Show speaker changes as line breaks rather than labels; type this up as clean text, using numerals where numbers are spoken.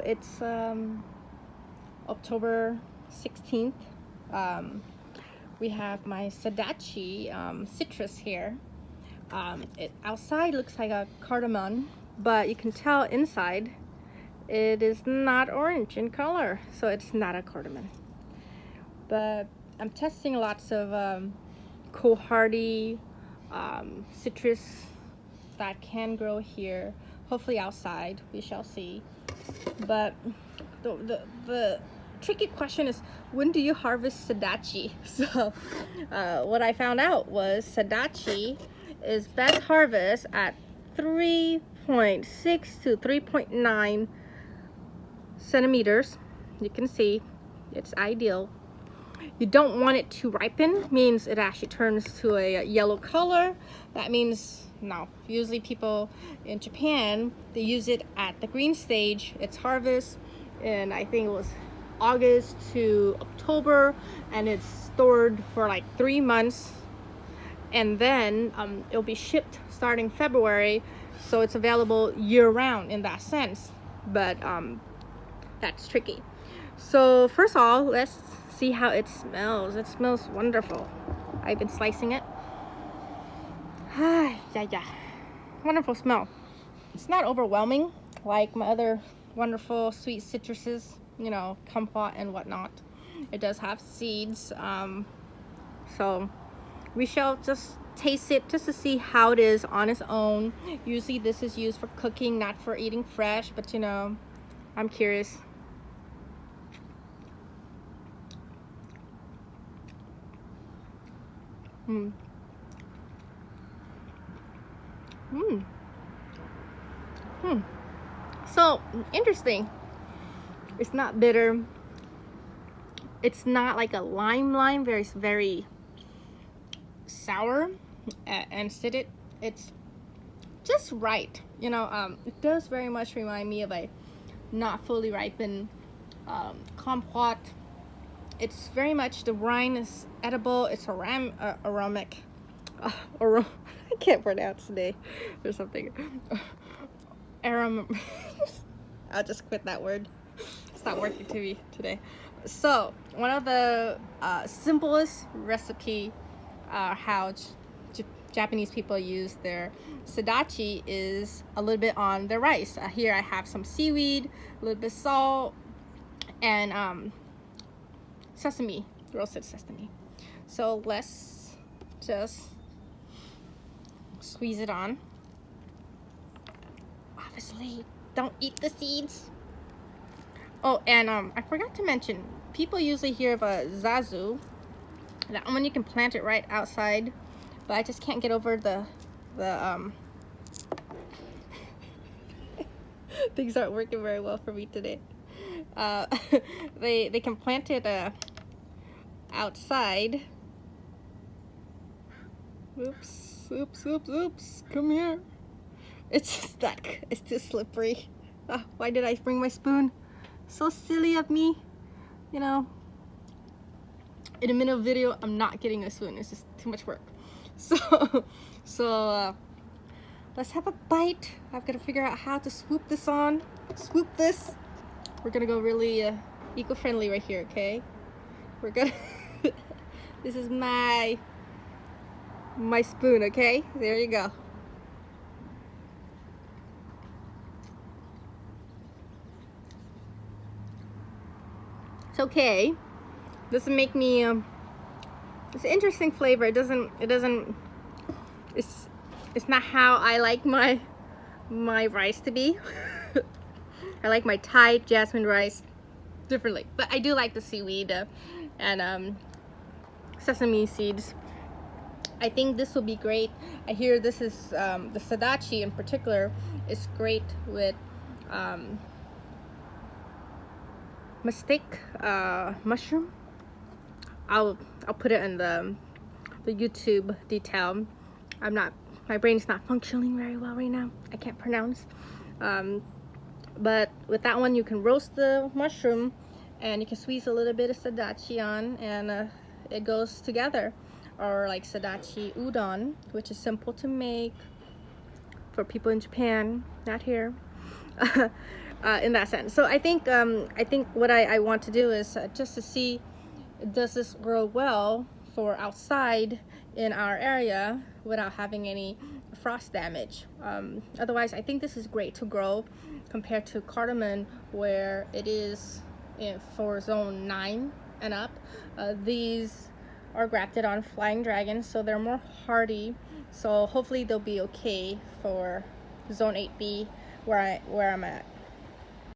it's October 16th. We have my Sudachi citrus here. It outside looks like a cardamom, but you can tell inside it is not orange in color, so it's not a cardamom. But I'm testing lots of cool hardy citrus that can grow here, hopefully outside, we shall see. But the tricky question is, when do you harvest Sudachi? So what I found out was Sudachi is best harvest at 3.6 to 3.9 centimeters. You can see it's ideal. You don't want it to ripen, means it actually turns to a yellow color. That means no. Usually people in Japan, they use it at the green stage. It's harvest, and I think it was August to October, and it's stored for like 3 months, and then it'll be shipped starting February, so it's available year-round in that sense. But that's tricky. So first of all, let's see how it smells. It smells wonderful. I've been slicing it. Yeah, wonderful smell. It's not overwhelming like my other wonderful sweet citruses, you know, kumquat and whatnot. It does have seeds, so we shall just taste it just to see how it is on its own. Usually this is used for cooking, not for eating fresh, but you know, I'm curious. So interesting. It's not bitter. It's not like a lime, very sour and acidic. It's just right. You know, it does very much remind me of a not fully ripened kumquat. It's very much, the rind is edible. It's aromatic. I can't pronounce today. There's something. I'll just quit that word. It's not working to me today. So one of the simplest recipe how Japanese people use their Sudachi is a little bit on their rice. Here I have some seaweed, a little bit of salt, and sesame, roasted sesame. So let's just squeeze it on. Obviously, don't eat the seeds. Oh, and I forgot to mention, people usually hear of a zazu. That one you can plant it right outside, but I just can't get over the things aren't working very well for me today. They can plant it outside. Oops, come here. It's stuck. It's too slippery. Why did I bring my spoon? So silly of me. You know, in the middle of the video, I'm not getting a spoon. It's just too much work. So let's have a bite. I've got to figure out how to swoop this on. Swoop this. We're gonna go really eco-friendly right here, okay? We're gonna this is my spoon, okay? There you go. It's okay. Doesn't make me it's an interesting flavor. It's not how I like my rice to be. I like my Thai jasmine rice differently, but I do like the seaweed and sesame seeds. I think this will be great. I hear this is the Sudachi in particular is great with masutake mushroom. I'll put it in the YouTube detail. My brain's not functioning very well right now. I can't pronounce. But with that one, you can roast the mushroom and you can squeeze a little bit of Sudachi on, and it goes together. Or like Sudachi udon, which is simple to make for people in Japan, not here. in that sense. So I think what I want to do is just to see, does this grow well for outside in our area without having any frost damage. Otherwise, I think this is great to grow compared to cardamom, where it is for zone 9 and up. These are grafted on flying dragons, so they're more hardy, so hopefully they'll be okay for zone 8B where I'm at.